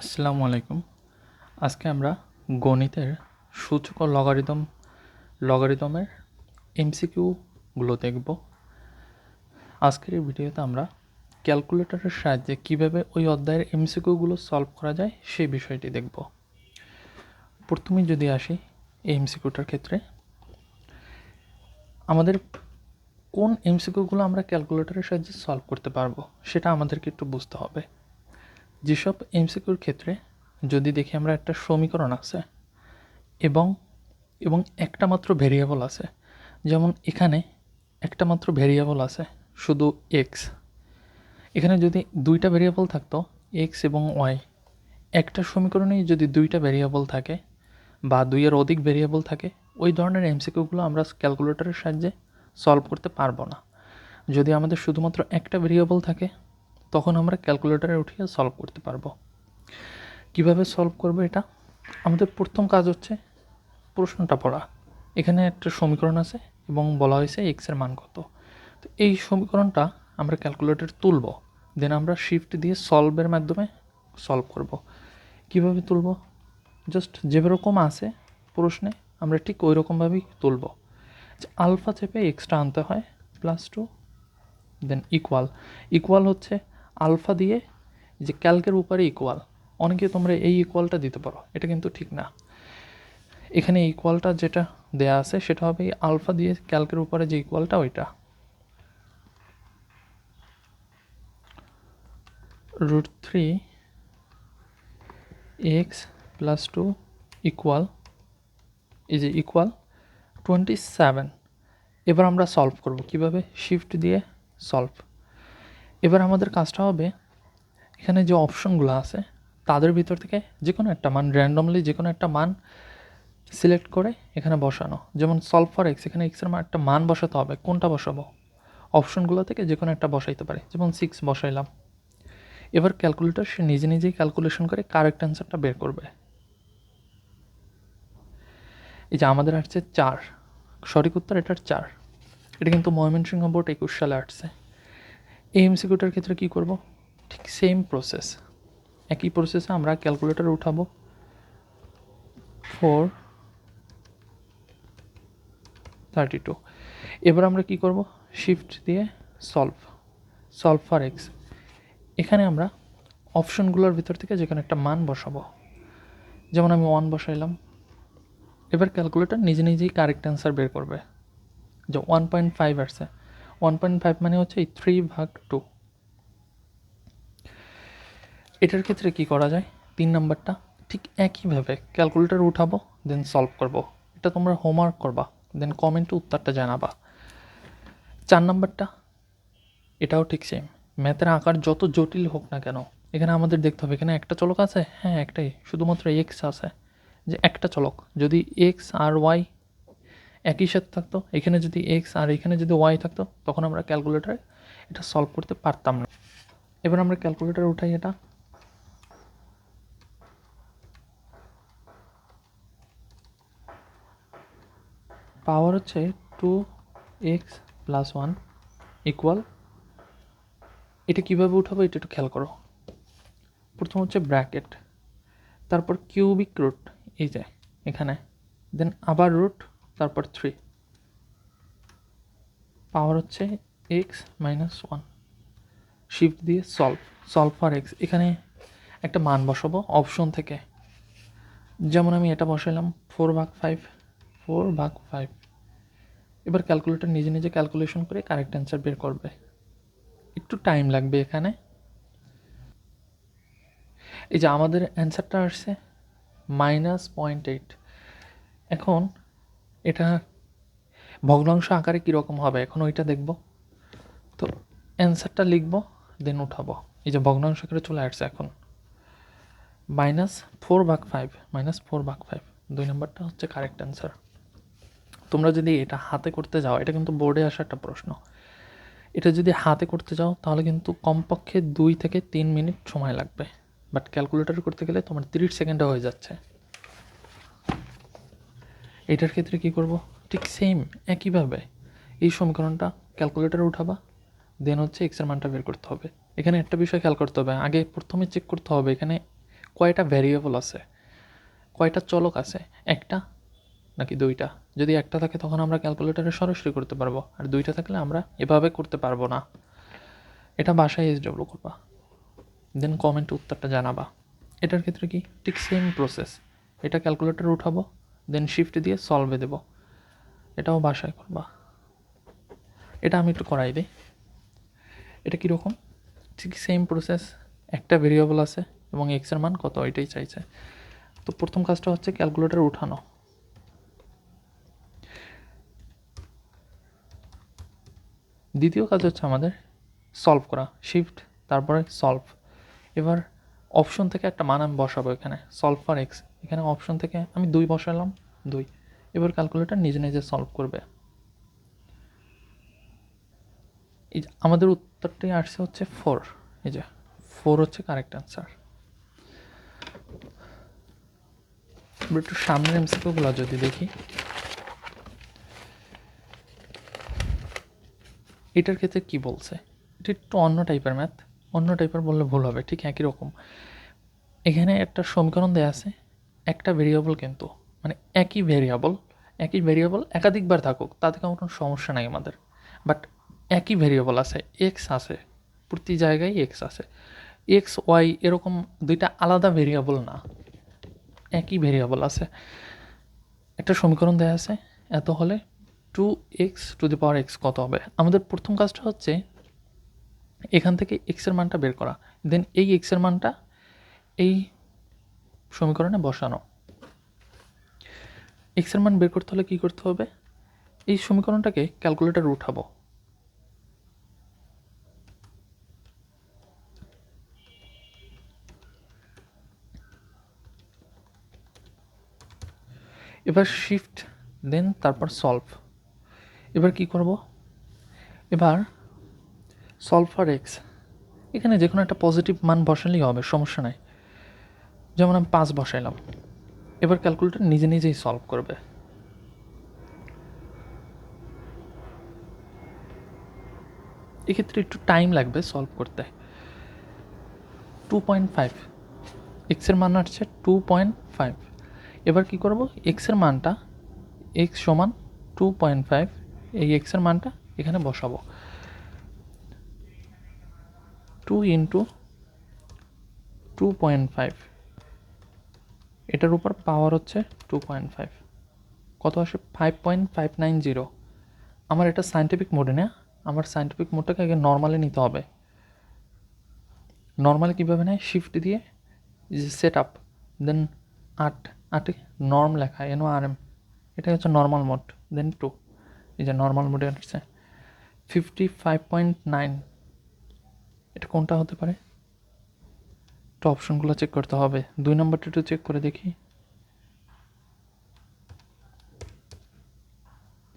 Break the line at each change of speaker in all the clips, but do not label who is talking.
আসসালামু আলাইকুম। আজকে আমরা গণিতের সূচক ও লগারিদমের এমসিকিউগুলো দেখব। আজকের এই ভিডিওতে আমরা ক্যালকুলেটরের সাহায্যে কিভাবে ওই অধ্যায়ের এমসিকিউগুলো সলভ করা যায় সেই বিষয়টি দেখব। প্রথমে যদি আসি এই এমসিকিউটার ক্ষেত্রে, আমাদের কোন এমসিকিউগুলো আমরা ক্যালকুলেটরের সাহায্যে সলভ করতে পারবো সেটা আমাদেরকে একটু বুঝতে হবে। যেসব এমসিকিউর ক্ষেত্রে যদি দেখি আমরা একটা সমীকরণ আছে এবং একটা মাত্র ভেরিয়েবল আছে, যেমন এখানে একটা মাত্র ভেরিয়েবল আছে শুধু এক্স। এখানে যদি দুইটা ভেরিয়েবল থাকতো এক্স এবং ওয়াই, একটা সমীকরণেই যদি দুইটা ভেরিয়েবল থাকে বা দুইয়ের অধিক ভেরিয়েবল থাকে, ওই ধরনের এমসিকিউগুলো আমরা ক্যালকুলেটরের সাহায্যে সলভ করতে পারবো না। যদি আমাদের শুধুমাত্র একটা ভেরিয়েবল থাকে তখন আমরা ক্যালকুলেটরে উঠিয়ে সলভ করতে পারবো। কিভাবে সলভ করবো এটা? আমাদের প্রথম কাজ হচ্ছে প্রশ্নটা পড়া। এখানে একটা সমীকরণ আছে এবং বলা হয়েছে এক্সের মান কত। তো এই সমীকরণটা আমরা ক্যালকুলেটর তুলব, দেন আমরা শিফট দিয়ে সলভের মাধ্যমে সলভ করব। কিভাবে তুলব? জাস্ট যেরকম আছে প্রশ্নে আমরা ঠিক ওই রকমভাবেই তুলব। আলফা চেপে এক্সট্রা আনতে হয় +2, দেন ইকুয়াল হচ্ছে আলফা দিয়ে যে ক্যালকের উপরে ইকুয়াল। অনেকে তোমরা এই ইকুয়ালটা দিতে পারো, এটা কিন্তু ঠিক না। এখানে ইকুয়ালটা যেটা দেয়া আছে সেটা হবে আলফা দিয়ে ক্যালকের উপরে যে ইকুয়ালটা ওইটা √3 x + 2 ইকুয়াল 27। এবার আমরা সলভ করব কিভাবে? শিফট দিয়ে সলভ। এবার আমাদের কাজটা হবে এখানে যে অপশনগুলো আছে তাদের ভিতর থেকে যে কোনো একটা মান, র্যান্ডমলি যে কোনো একটা মান সিলেক্ট করে এখানে বসানো। যেমন সলভ ফর এক্স, এখানে এক্সের একটা মান বসাতে হবে। কোনটা বসাবো? অপশনগুলো থেকে যে কোনো একটা বসাইতে পারি, যেমন 6 বসাইলাম। এবার ক্যালকুলেটর সে নিজে নিজেই ক্যালকুলেশন করে কারেক্ট অ্যান্সারটা বের করবে। এই যে আমাদের আসছে 4, সঠিক উত্তর এটার 4। এটা কিন্তু ময়মনসিংহ বোর্ড 21 সালে আসছে। এই এমসিকিউটার ক্ষেত্রে কী করব? ঠিক সেম প্রসেস, একই প্রসেসে আমরা ক্যালকুলেটর উঠাবো। 432। এবার আমরা কি করব? শিফট দিয়ে সলভ ফর এক্স। এখানে আমরা অপশনগুলোর ভিতর থেকে যে কোনো একটা মান বসাবো। যেমন আমি 1 বসাইলাম। এবার ক্যালকুলেটর নিজে নিজেই কারেক্ট অ্যান্সার বের করবে। যে 1.5 আসছে, 1.5 মানে হচ্ছে 3/2। এটার ক্ষেত্রে কি করা যায়? 3 নাম্বারটা ঠিক একইভাবে ক্যালকুলেটর উঠাবো, দেন সলভ করব। এটা তোমরা হোমওয়ার্ক করবা, দেন কমেন্টে উত্তরটা জানাবা। 4 নাম্বারটা এটাও ঠিক সেম। ম্যাথের আকার যত জটিল হোক না কেন, এখানে আমাদের দেখতে হবে এখানে একটা চলক আছে, হ্যাঁ একটাই, শুধুমাত্র এক্স আছে। যে একটা চলক, যদি এক্স আর ওয়াই একই সাথে থাকতো, এখানে যদি এক্স আর এখানে যদি ওয়াই থাকতো, তখন আমরা ক্যালকুলেটরে এটা সলভ করতে পারতাম না। এবার আমরা ক্যালকুলেটরে উঠাই। এটা পাওয়ার হচ্ছে 2x + 1 ইকুয়াল। এটা কীভাবে উঠাবো এটা একটু খেয়াল করো। প্রথম হচ্ছে ব্র্যাকেট, তারপর কিউবিক রুট, এই যে এখানে, দেন আবার রুট, তারপর 3, পাওয়ার হচ্ছে x - 1। শিফট দিয়ে সলভ ফর এক্স। এখানে একটা মান বসাবো অপশন থেকে। যেমন আমি এটা বসাইলাম 4/5। এবার ক্যালকুলেটর নিজে নিজে ক্যালকুলেশন করে কারেক্ট অ্যান্সার বের করবে। একটু টাইম লাগবে এখানে। এই যে আমাদের অ্যান্সারটা আসছে -0.8। এখন এটা ভগ্নাংশ আকারে কীরকম হবে এখন ওইটা দেখব। তো অ্যান্সারটা লিখব, দেন উঠাবো। এই যে ভগ্নাংশ আকারে চলে আসছে এখন -4/5। 2 নম্বরটা হচ্ছে কারেক্ট অ্যান্সার। তোমরা যদি এটা হাতে করতে যাও, এটা কিন্তু বোর্ডে আসা একটা প্রশ্ন, এটা যদি হাতে করতে যাও তাহলে কিন্তু কমপক্ষে 2 থেকে 3 মিনিট সময় লাগবে, বাট ক্যালকুলেটর করতে গেলে তোমার 30 সেকেন্ডে হয়ে যাচ্ছে। এটার ক্ষেত্রে কি করব? ঠিক সেম একইভাবে এই সমীকরণটা ক্যালকুলেটরে উঠাবা, দেন হচ্ছে এক্সের মানটা বের করতে হবে। এখানে একটা বিষয় খেয়াল করতে হবে, আগে প্রথমে চেক করতে হবে এখানে কয়টা ভ্যারিয়েবল আছে, কয়টা চলক আছে, একটা নাকি দুইটা। যদি একটা থাকে তখন আমরা ক্যালকুলেটরে সরাসরি করতে পারবো, আর দুইটা থাকলে আমরা এভাবে করতে পারবো না। এটা বাসায় SW করবা, দেন কমেন্টে উত্তরটা জানাবা। এটার ক্ষেত্রে কি ঠিক সেম প্রসেস, এটা ক্যালকুলেটরে উঠাবো, দেন শিফট দিয়ে সলভে দেব, এটাও বাসায় করবা। এটা আমি একটু করাই দিই। এটা কীরকম, ঠিক সেম প্রসেস, একটা ভেরিয়েবল আছে এবং এক্সের মান কত এটাই চাইছে। তো প্রথম কাজটা হচ্ছে ক্যালকুলেটর উঠানো, দ্বিতীয় কাজ হচ্ছে আমাদের সলভ করা, শিফট তারপরে সলভ। এবার অপশন থেকে একটা মান আমি বসাবো, এখানে সলভ ফর এক্স, এখানে অপশন থেকে আমি 2 বসালাম, 2। এবার ক্যালকুলেটর নিজে নিজে সলভ করবে। এই যে আমাদের উত্তরটাই আসছে হচ্ছে 4, এই যে 4 হচ্ছে কারেক্ট অ্যান্সার। এবার একটু সামনের এমসিকিউগুলো যদি দেখি, এটার ক্ষেত্রে কি বলছে, এটা একটু অন্য টাইপের ম্যাথ, অন্য টাইপের বললে ভুল হবে, ঠিক একই রকম। এখানে একটা সমীকরণ দেওয়া আছে, একটা ভেরিয়েবল কিন্তু মানে একই ভেরিয়েবল একাধিকবার থাকুক তাতে কোনো সমস্যা নাই আমাদের, বাট একই ভেরিয়েবল আছে, এক্স আছে, প্রতি জায়গায় এক্স আছে, এক্স ওয়াই এরকম দুইটা আলাদা ভেরিয়েবল না, একই ভেরিয়েবল আছে। একটা সমীকরণ দেওয়া আছে, এত হলে 2x⁴ কত হবে। আমাদের প্রথম কাজটা হচ্ছে এখান থেকে এক্সের মানটা বের করা, দেন এই এক্সের মানটা এই সমীকরণে বসানো। এক্সের মান বের করতে হলে কী করতে হবে, এই সমীকরণটাকে ক্যালকুলেটরে উঠাবো। এবার শিফট দেন তারপর সলভ। এবার কি করব, এবার সলভ ফর এক্স, এখানে যে কোনো একটা পজিটিভ মান বসালেই হবে, সমস্যা নাই। যেমন আমি 5 বসাইলাম, এবার ক্যালকুলেটর নিজে নিজেই সলভ করবে। এক্ষেত্রে একটু টাইম লাগবে সলভ করতে। 2.5, এক্সের মান আসছে 2.5। এবার কি করব, এক্সের মানটা এক্স সমান 2.5, এই এক্সের মানটা এখানে বসাবো। 2 ইন্টু 2.5, এটার উপর পাওয়ার হচ্ছে 2.5, কত আসে 5.590। আমার এটা সায়েন্টিফিক মোডে না, আমার সায়েন্টিফিক মোডটাকে আগে নর্মালে নিতে হবে। নর্মালে কীভাবে নেয়, শিফট দিয়ে সেট আপ, দেন 8 নর্ম লেখা NORM, এটা হচ্ছে নর্মাল মোড, দেন 2, এই যে নর্মাল মোডে আসছে 55.9। এটা কোনটা হতে পারে, তো অপশনগুলো চেক করতে হবে। 2 নম্বরটা একটু চেক করে দেখি,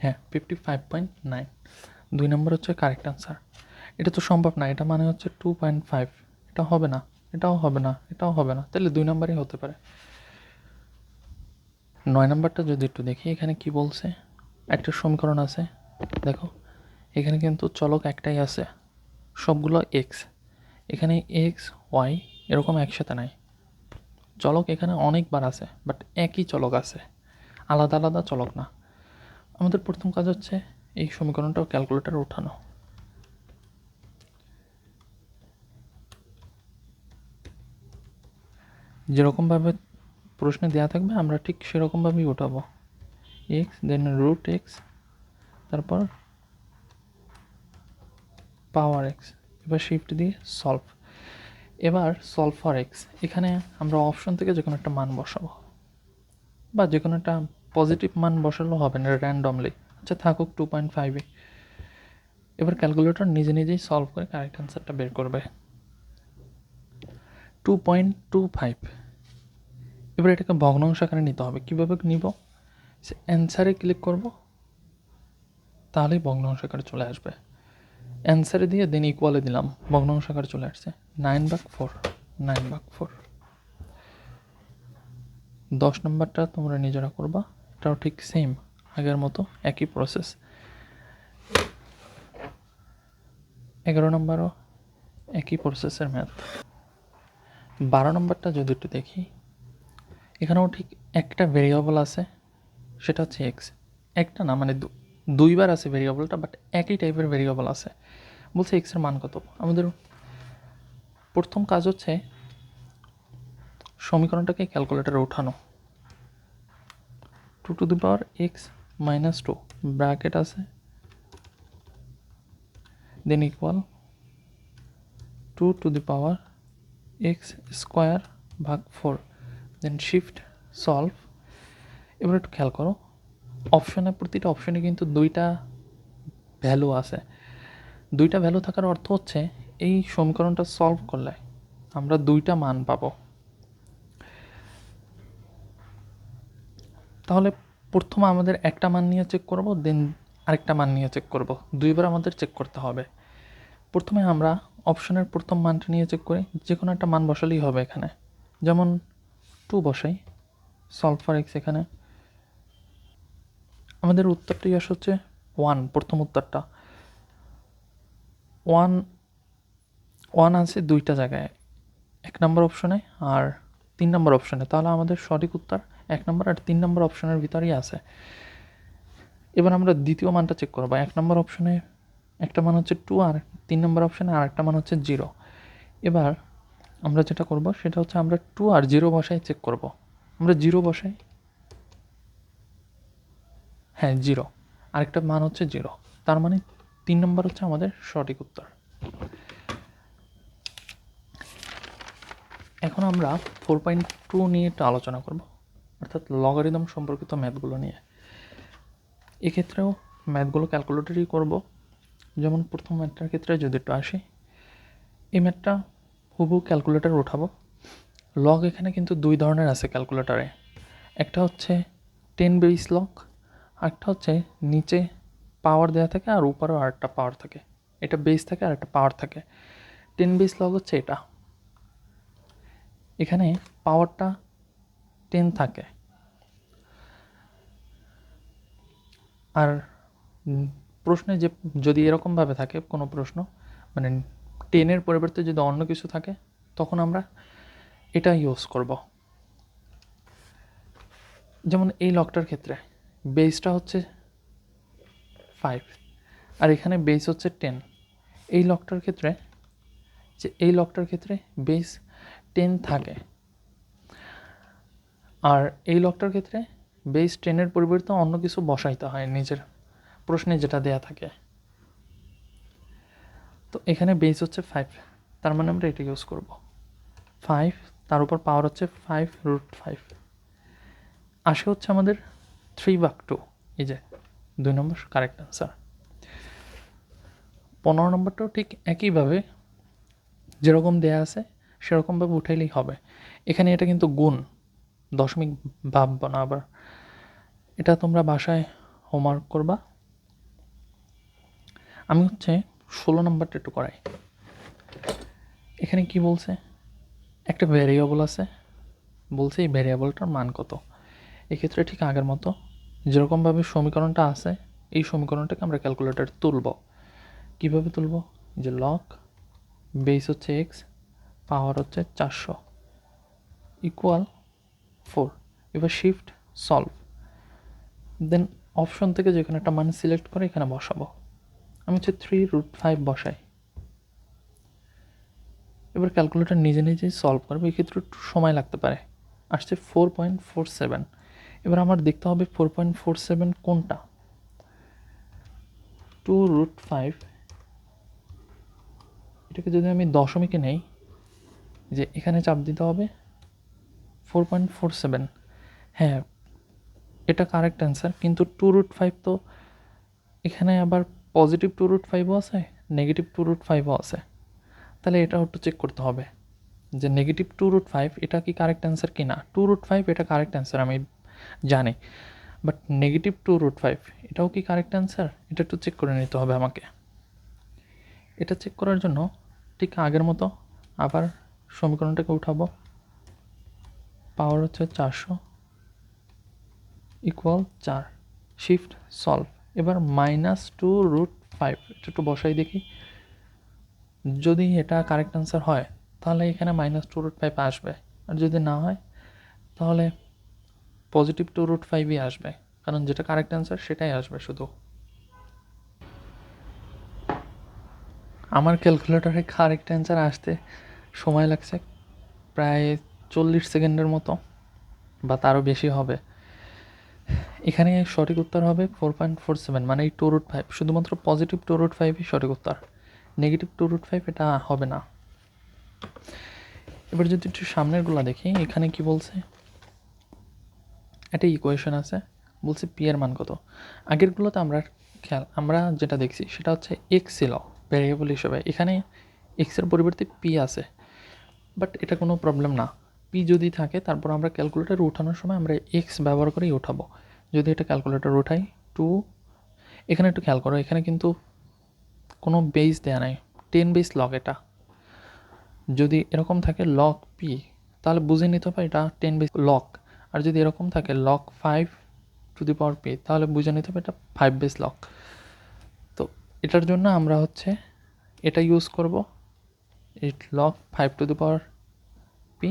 হ্যাঁ 55.9, 2 নম্বর হচ্ছে কারেক্ট আনসার। এটা তো সম্ভব না, এটা মানে হচ্ছে 2.5, এটা হবে না, এটাও হবে না, এটাও হবে না, তাহলে 2 নম্বরই হতে পারে। 9 নম্বরটা যদি একটু দেখি, এখানে কি বলছে, একটা সমীকরণ আছে, দেখো এখানে কিন্তু চলক একটাই আছে, সবগুলো এক্স, এখানে এক্স ওয়াই এরকম একসাথে নাই, চলক এখানে অনেকবার আছে বাট একই চলক আছে, আলাদা আলাদা চলক না। আমাদের প্রথম কাজ হচ্ছে এই সমীকরণটাও ক্যালকুলেটরে ওঠানো। যেরকমভাবে প্রশ্নে দেওয়া থাকবে আমরা ঠিক সেরকমভাবেই ওঠাবো, এক্স দেন রুট এক্স তারপর পাওয়ার এক্স, এবার শিফট দিয়ে সলভ। এবার সলভ ফর এক্স, এখানে আমরা অপশন থেকে যে কোনো একটা মান বসাবো, বা যে কোনো একটা পজিটিভ মান বসালেও হবে না, র্যান্ডমলি, আচ্ছা থাকুক 2.5। এবার ক্যালকুলেটর নিজে নিজেই সলভ করে কারেক্ট অ্যান্সারটা বের করবে 2.25। এবার এটাকে ভগ্নাংশ আকারে নিতে হবে, কীভাবে নিব, অ্যান্সারে ক্লিক করব, তাহলেই ভগ্নাংশ আকারে চলে আসবে। অ্যান্সারে দিয়ে দেন ইকুয়ালে দিলাম, ভগ্নাংশ আকারে চলে আসছে 9/4, 9/4। 10 নম্বরটা তোমরা নিজেরা করবা, এটাও ঠিক সেম আগের মতো একই প্রসেস। 11 নম্বরও একই প্রসেসের ম্যাথ। 12 নম্বরটা যদি একটু দেখি, এখানেও ঠিক একটা ভেরিয়েবল আছে, সেটা হচ্ছে এক্স। একটা না, মানে দুইবার আছে ভেরিয়েবলটা, বাট একই টাইপের ভেরিয়েবল আছে। বলছে এক্সের মান কত। আমাদের প্রথম কাজ হচ্ছে সমীকরণটাকে ক্যালকুলেটারে ওঠানো। 2 to the power x minus 2 bracket আছে, then equal 2 to the power x square ভাগ 4, দেন শিফট সলভ। এবার একটু খেয়াল করো, অপশনে, প্রতিটা অপশনে কিন্তু দুইটা ভ্যালু আছে। দুইটা ভ্যালু থাকার অর্থ হচ্ছে এই সমীকরণটা সলভ করলে আমরা দুইটা মান পাবো। তাহলে প্রথমে আমাদের একটা মান নিয়ে চেক করব, দেন আরেকটা মান নিয়ে চেক করব, দুইবার আমাদের চেক করতে হবে। প্রথমে আমরা অপশনের প্রথম মানটা নিয়ে চেক করি, যে কোনো একটা মান বসালেই হবে এখানে। যেমন 2 বসাই, সলভ ফর এক্স। এখানে আমাদের উত্তরটাই আসে হচ্ছে 1, প্রথম উত্তরটা 1। 1 আছে দুইটা জায়গায়, 1 নম্বর অপশনে আর 3 নম্বর অপশনে। তাহলে আমাদের সঠিক উত্তর 1 নম্বর আর 3 নম্বর অপশনের ভিতরেই আছে। এবার আমরা দ্বিতীয় মানটা চেক করবো। 1 নম্বর অপশনে একটা মান হচ্ছে 2, আর 3 নম্বর অপশনে আর একটা মান হচ্ছে 0। এবার আমরা যেটা করব সেটা হচ্ছে আমরা 2 আর 0 বসাই চেক করব। আমরা 0 বসাই, হ্যাঁ 0, আরেকটা মান হচ্ছে 0, তার মানে 3 নম্বর হচ্ছে আমাদের সঠিক উত্তর। এখন আমরা 4.2 নিয়ে একটু আলোচনা করব, অর্থাৎ লগারিদম সম্পর্কিত ম্যাথগুলো নিয়ে। এক্ষেত্রেও ম্যাথগুলো ক্যালকুলেটরই করব। যেমন প্রথম ম্যাথটার ক্ষেত্রে যদি একটু আসি, এই ম্যাথটা হুবহু ক্যালকুলেটর উঠাবো। লগ এখানে কিন্তু দুই ধরনের আছে ক্যালকুলেটরে, একটা হচ্ছে 10 বেস লগ, আরেকটা হচ্ছে নিচে পাওয়ার দেওয়া থাকে আর উপরেও আরেকটা পাওয়ার থাকে। এটা বেস থাকে আর একটা পাওয়ার থাকে। 10 বেস লগ হচ্ছে এটা, এখানে পাওয়ারটা 10 থাকে, আর প্রশ্নে যে যদি এরকমভাবে থাকে কোনো প্রশ্ন, মানে 10-এর পরিবর্তে যদি অন্য কিছু থাকে, তখন আমরা এটা ইউজ করব। যেমন এই লকটার ক্ষেত্রে বেসটা হচ্ছে 5 আর এখানে বেস হচ্ছে 10। এই লকটার ক্ষেত্রে বেস 10 থাকে, আর এই লকটার ক্ষেত্রে বেস 10-এর পরিবর্তে অন্য কিছু বসাইতে হয় নিজের প্রশ্নে যেটা দেয়া থাকে। তো এখানে বেস হচ্ছে 5, তার মানে আমরা এটা ইউজ করব। 5, তার উপর পাওয়ার হচ্ছে 5√5, আসে হচ্ছে আমাদের 3/2। এই যে 2 নম্বর কারেক্ট অ্যান্সার। 15 নম্বরটাও ঠিক একইভাবে যেরকম দেয়া আছে সেরকমভাবে উঠাইলেই হবে। এখানে এটা কিন্তু গুণ, দশমিক ভাববো না আবার। এটা তোমরা বাসায় হোমওয়ার্ক করবা। আমি হচ্ছে 16 নম্বরটা একটু করাই। এখানে কি বলছে, একটা ভ্যারিয়েবল আছে, বলছে এই ভ্যারিয়েবলটার মান কত। এক্ষেত্রে ঠিক আগের মতো যেরকমভাবে সমীকরণটা আছে, এই সমীকরণটাকে আমরা ক্যালকুলেটর তুলব। কীভাবে তুলব, যে লগ বেস হচ্ছে এক্স, পাওয়ার হচ্ছে 400 ইকুয়াল 4। এবার শিফট সলভ, দেন অপশন থেকে যেখানে একটা মান সিলেক্ট করে এখানে বসাবো। আমি হচ্ছে 3√5 বসাই। এবার ক্যালকুলেটর নিজে নিজেই সলভ করবে, এক্ষেত্রে একটু সময় লাগতে পারে। আসছে 4.47। এবার আমার দেখতে হবে 4.47 কোনটা। 2√5, এটাকে যদি আমি দশমিকে নেই, যে এখানে চাপ দিতে হবে 4.47। হ্যাঁ, এটা কারেক্ট অ্যান্সার, কিন্তু 2√5 তো এখানে আবার পজিটিভ 2√5ও আছে, নেগেটিভ 2√5ও আছে। তাহলে এটাও একটু চেক করতে হবে যে নেগেটিভ 2√5 এটা কি কারেক্ট অ্যান্সার কি না। 2√5 এটা কারেক্ট অ্যান্সার আমি জানি, বাট নেগেটিভ 2√5 এটাও কি কারেক্ট অ্যান্সার, এটা একটু চেক করে নিতে হবে আমাকে। এটা চেক করার জন্য ঠিক আগের মতো আবার সমীকরণটাকে উঠাবো। পাওয়ার হচ্ছে 400 ইকুয়াল 4, শিফট সলভ। এবার -2√5 এটা একটু বসাই দেখি, যদি এটা কারেক্ট অ্যান্সার হয় তাহলে এখানে -2√5 আসবে, আর যদি না হয় তাহলে +2√5ই আসবে, কারণ যেটা কারেক্ট অ্যান্সার সেটাই আসবে শুধু। আমার ক্যালকুলেটরে কারেক্ট অ্যান্সার আসতে সময় লাগছে প্রায় 40 সেকেন্ডের মতো, বা তারও বেশি হবে। এখানে সঠিক উত্তর হবে 4.47, মানে এই 2√5, শুধুমাত্র +2√5ই সঠিক উত্তর, -2√5 এটা হবে না। এবার যদি একটু সামনেরগুলো দেখি, এখানে কি বলছে, একটা ইকুয়েশন আছে, বলছে পি এর মান কত। আগেরগুলোতে আমরা যেটা দেখছি সেটা হচ্ছে এক্স ছিল ভ্যারিয়েবল হিসেবে, এখানে এক্সের পরিবর্তে পি আছে, বাট এটা কোনো প্রবলেম না। পি যদি থাকে তারপর আমরা ক্যালকুলেটর উঠানোর সময় আমরা এক্স ব্যবহার করেই উঠাবো। যদি এটা ক্যালকুলেটর উঠাই 2, এখানে একটু খেয়াল করো, এখানে কিন্তু কোনো বেস দেয়া নাই, 10 বেস লগ। এটা যদি এরকম থাকে লগ পি, তাহলে বুঝে নিতে হবে এটা 10 বেস লগ। আর যদি এরকম থাকে log 5 p, তাহলে বুঝে নিতে হবে এটা 5 বেস লগ। তো এটার জন্য আমরা হচ্ছে এটা ইউজ করব, এই log 5 p।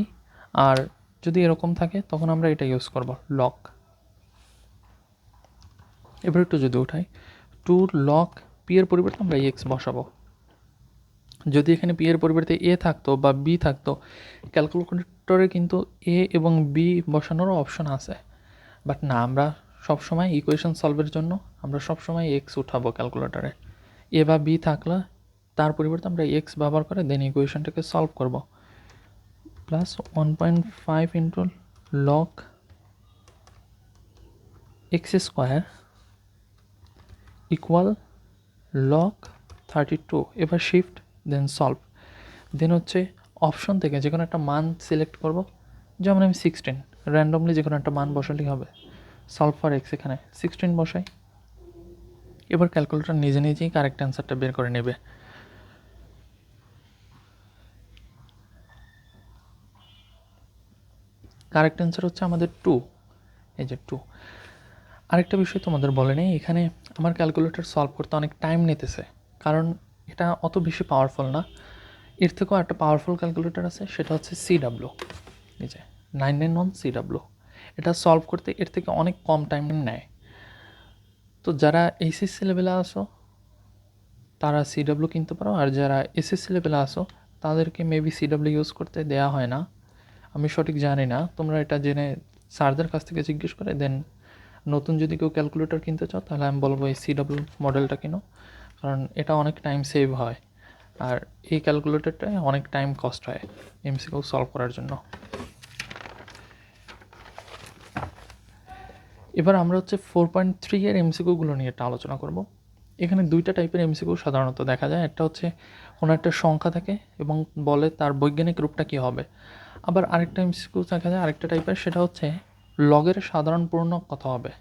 আর যদি এরকম থাকে তখন আমরা এটা ইউজ করব log। এবার একটু যদি উঠাই 2 log p এর পরিবর্তে আমরা এক্স বসাবো। যদি এখানে পি এর পরিবর্তে এ থাকতো বা বি থাকতো, ক্যালকুলেটরে কিন্তু এ এবং বি বসানোরও অপশন আছে, বাট না, আমরা সবসময় ইকুয়েশন সলভের জন্য আমরা সবসময় এক্স উঠাবো ক্যালকুলেটরে। এ বা বি থাকলে তার পরিবর্তে আমরা এক্স ব্যবহার করে দেন ইকুয়েশনটাকে সলভ করব। Plus 1.5 into log x square equal log 32। এবার শিফট দেন সলভ, দেন হচ্ছে অপশন থেকে যে কোনো একটা মান সিলেক্ট করব, যেমন আমি 16, র্যান্ডমলি যে কোনো একটা মান বসালেই হবে। সলভ ফর এক্স, এখানে 16 বসাই। এবার ক্যালকুলেটর নিজে নিজেই কারেক্ট অ্যান্সারটা বের করে নেবে। কারেক্ট অ্যান্সার হচ্ছে আমাদের 2, এই যে 2। আরেকটা বিষয় তোমাদের বলে নেই, এখানে আমার ক্যালকুলেটর সলভ করতে অনেক টাইম নিতেছে, কারণ এটা অত বেশি পাওয়ারফুল না। এর থেকেও একটা পাওয়ারফুল ক্যালকুলেটর আছে, সেটা হচ্ছে CW, এই যে 991 CW। এটা সলভ করতে এর থেকে অনেক কম টাইম নেয়। তো যারা এইচএসসি লেভেলে আসো তারা CW কিনতে পারো, আর যারা এসএসসি লেভেলে আসো তাদেরকে মেবি CW ইউজ করতে দেয়া হয় না, আমি সঠিক জানি না। তোমরা এটা জেনে স্যারদের কাছ থেকে জিজ্ঞেস করে দেন নতুন যদি কেউ ক্যালকুলেটর কিনতে চাও তাহলে আমি বলবো এই CW মডেলটা কিনো, কারণ এটা অনেক টাইম সেভ হয়, আর এই ক্যালকুলেটরটায় অনেক টাইম কস্ট হয় এমসিকিউ সলভ করার জন্য। এবার আমরা হচ্ছে 4.3 এর এমসিকিউগুলো নিয়ে একটা আলোচনা করব। এখানে দুইটা টাইপের এমসিকিউ সাধারণত দেখা যায়, একটা হচ্ছে কোনো একটা সংখ্যা থাকে এবং বলে তার বৈজ্ঞানিক রূপটা কী হবে। আবার আরেকটা এমসিকিউ দেখা যায় আরেকটা টাইপের, সেটা হচ্ছে লগের সাধারণ পূর্ণক কত হবে।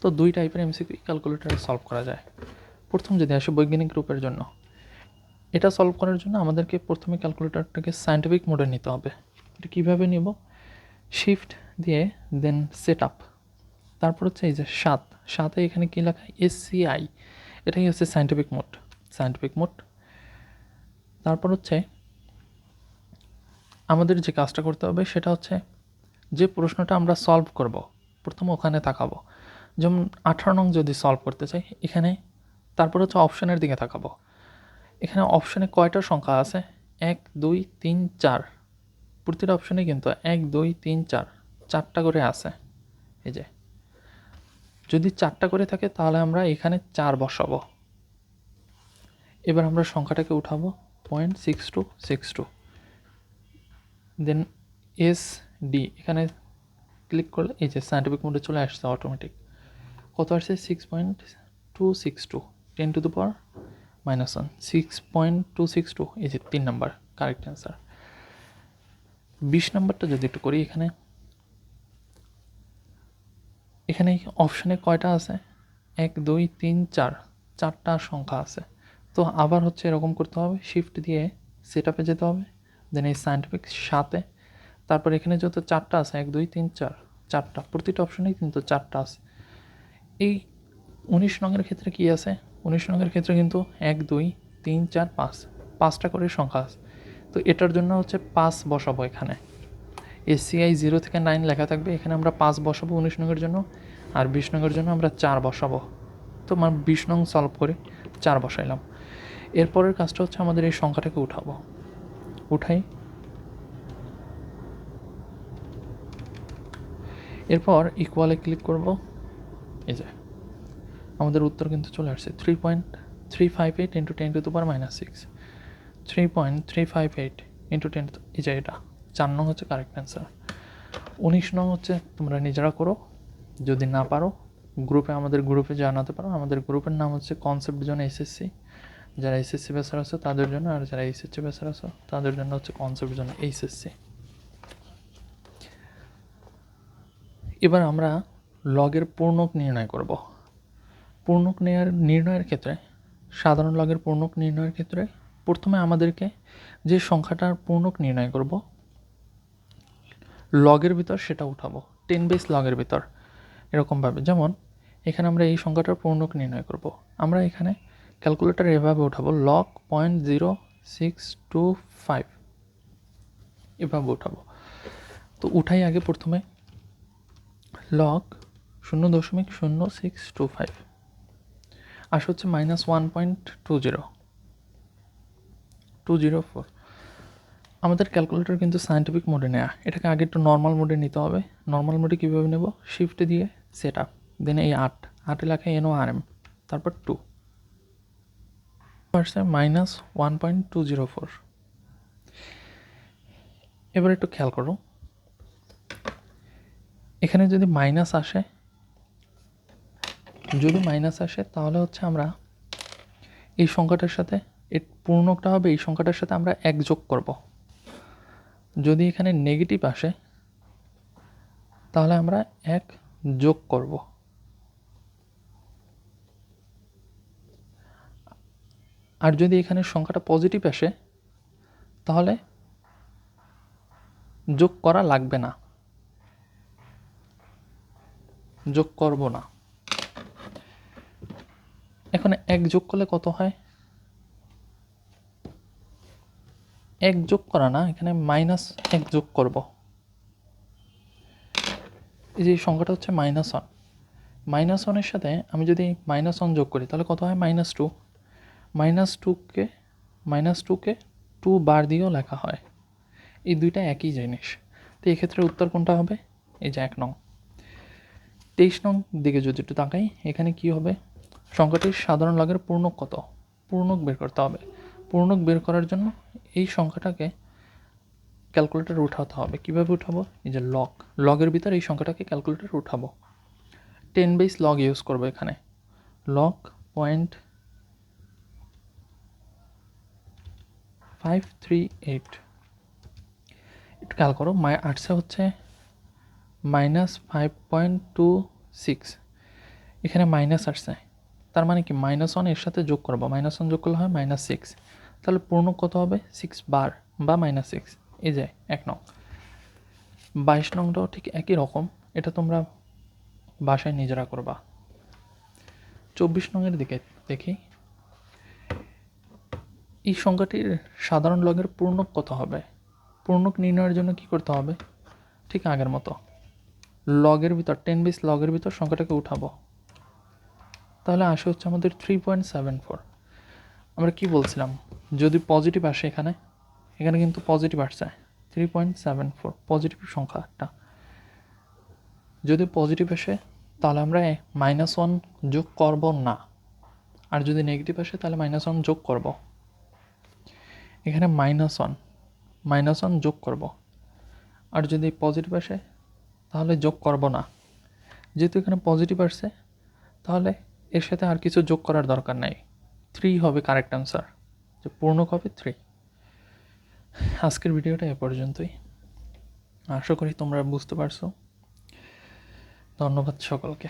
তো দুই টাইপের এমসিকিউ ক্যালকুলেটরে সলভ করা যায়। প্রথম যদি আসে বৈজ্ঞানিক রূপের জন্য, এটা সলভ করার জন্য আমাদেরকে প্রথমে ক্যালকুলেটরটাকে সায়েন্টিফিক মোডে নিতে হবে। এটা কীভাবে নিব, শিফট দিয়ে দেন সেট আপ, তারপর হচ্ছে এই যে 7 এখানে কী লেখা SCI, এটাই হচ্ছে সায়েন্টিফিক মোড। তারপর হচ্ছে আমাদের যে কাজটা করতে হবে সেটা হচ্ছে যে প্রশ্নটা আমরা সলভ করব প্রথমে ওখানে তাকাবো। যেমন 18 নং যদি সলভ করতে চাই এখানে, তারপর হচ্ছে অপশানের দিকে তাকাবো। এখানে অপশানে কয়টা সংখ্যা আছে, 1 2 3 4, প্রতিটা অপশানে কিন্তু 1 2 3 4 4টা করে আছে। এই যে যদি 4টা করে থাকে তাহলে আমরা এখানে 4 বসাবো। এবার আমরা সংখ্যাটাকে উঠাবো 0.6262, দেন SD এখানে ক্লিক করলে এই যে সায়েন্টিফিক মোডে চলে আসছে অটোমেটিক। কত আসছে 6.262, 10⁻⁻1, 6.262, এই যে 3 নাম্বার কারেক্ট অ্যান্সার। 20 নাম্বারটা যদি একটু করি, এখানে অপশানে কয়টা আছে, 1 2 3 4, 4টা সংখ্যা আছে। তো আবার হচ্ছে এরকম করতে হবে, শিফট দিয়ে সেট আপে যেতে হবে, দেন এই সায়েন্টিফিক 7-এ, তারপর এখানে যত 4টা আছে 1 2 3 4, 4টা, প্রতিটা অপশানেই কিন্তু 4টা আছে। এই 19 নংয়ের ক্ষেত্রে কি আছে, 19 নংয়ের ক্ষেত্রে কিন্তু 1 2 3 4 5, 5টা করে সংখ্যা আছে। তো তো এটার জন্য হচ্ছে 5 বসাবো এখানে। SCI 0 থেকে 9 লেখা থাকবে, এখানে আমরা 5 বসাবো 19 নংয়ের জন্য, আর 20 নংয়ের জন্য আমরা 4 বসাবো। তো 20 নং সলভ করে 4 বসাইলাম। এরপরের কাজটা হচ্ছে আমাদের এই সংখ্যাটাকে উঠাবো। উঠাই, এরপর ইকুয়ালে ক্লিক করব। এই যে আমাদের উত্তর কিন্তু চলে আসছে 3.358 into 10 two the power -6, 3.358 into 10, এই যে এটা 4 নং হচ্ছে কারেক্ট অ্যান্সার। 19 নং হচ্ছে তোমরা নিজেরা করো, যদি না পারো আমাদের গ্রুপে জানাতে পারো। আমাদের গ্রুপের নাম হচ্ছে কনসেপ্ট জোন SSC। যারা SSC বেসার আছে তাদের জন্য, আর যারা SSC বেসার আছে তাদের জন্য হচ্ছে কনসেপ্ট জোন SSC। এবার আমরা লগের পূর্ণক নির্ণয় করব। পূর্ণক নির্ণয়ের ক্ষেত্রে, সাধারণ লগের পূর্ণক নির্ণয়ের ক্ষেত্রে প্রথমে আমাদেরকে যে সংখ্যাটার পূর্ণক নির্ণয় করব লগের ভিতর সেটা উঠাবো 10 বেস লগের ভিতর। এরকমভাবে যেমন এখানে আমরা এই সংখ্যাটার পূর্ণক নির্ণয় করব। আমরা এখানে ক্যালকুলেটর এভাবে উঠাবো log 0.0625 এভাবে উঠাবো। তো উঠাই আগে প্রথমে log 0.0625 আসে হচ্ছে -1.204। আমাদের ক্যালকুলেটর কিন্তু সায়েন্টিফিক মোডে নেওয়া, এটাকে আগে একটু নর্মাল মোডে নিতে হবে। নর্মাল মোডে কীভাবে নেব, শিফট দিয়ে সেট আপ, দেন এই 8 লেখা NORM, তারপর 2 আসছে -1.204। এবার একটু খেয়াল করো, এখানে যদি মাইনাস আসে তাহলে হচ্ছে আমরা এই সংখ্যাটার সাথে এর পূর্ণকটা হবে, এই সংখ্যাটার সাথে আমরা 1 যোগ করব। যদি এখানে নেগেটিভ আসে তাহলে আমরা 1 যোগ করব। আর যদি এখানে সংখ্যাটা পজিটিভ আসে তাহলে যোগ করা লাগবে না, যোগ করব না। এখন 1 যোগ করলে কত হয়, 1 যোগ করা না, এখানে -1 যোগ করব। এই যে সংখ্যাটা হচ্ছে -1, -1 এর সাথে আমি যদি -1 যোগ করি তাহলে কত হয়, -2। -2কে 2 বার দিয়েও লেখা হয়, এই দুইটা একই জিনিস। তো এক্ষেত্রে উত্তর কোনটা হবে, এই যে 1 নং। 23 নং দিকে যদি একটু তাকাই, এখানে কি হবে, সংখ্যাটির সাধারণ লগের পূর্ণক কত, পূর্ণক বের করতে হবে। পূর্ণক বের করার জন্য এই সংখ্যাটাকে ক্যালকুলেটর উঠাতে হবে। কিভাবে উঠাবো, এই যে লগের ভিতর এই সংখ্যাটাকে ক্যালকুলেটর উঠাবো। 10 বেস লগ ইউজ করবো এখানে, log 0.538। একটু খেয়াল করো, আসছে হচ্ছে -5.26, এখানে মাইনাস আসছে, তার মানে কি -1 এর সাথে যোগ করবো, -1 যোগ করলে হয় -6, তাহলে পূর্ণ কত হবে, 6 বার বা -6, এই যে 1 নং। 22 নংটাও ঠিক একই রকম, এটা তোমরা বাসায় নিজেরা করবা। 24 নংয়ের দিকে দেখি, এই সংখ্যাটির সাধারণ লগের পূর্ণক কত হবে। পূর্ণক নির্ণয়ের জন্য কি করতে হবে, ঠিক আগের মতো লগের ভিতর 10 বেস লগের ভিতর সংখ্যাটাকে উঠাবো। তাহলে আসে হচ্ছে আমাদের 3.74। আমরা কি বলছিলাম, যদি পজিটিভ আসে এখানে কিন্তু পজিটিভ আসছে 3.74, পজিটিভ সংখ্যাটা যদি পজিটিভ আসে তাহলে আমরা -1 যোগ করব না, আর যদি নেগেটিভ আসে তাহলে -1 যোগ করব। এখানে -1 যোগ করব, আর যদি পজিটিভ আসে তাহলে যোগ করব না। যেহেতু এখানে পজিটিভ আসছে তাহলে এর সাথে আর কিছু যোগ করার দরকার নাই, 3 হবে কারেক্ট অ্যান্সার, যে পূর্ণক হবে 3। আজকের ভিডিওটা এ পর্যন্তই, আশা করি তোমরা বুঝতে পারছো। ধন্যবাদ সকলকে।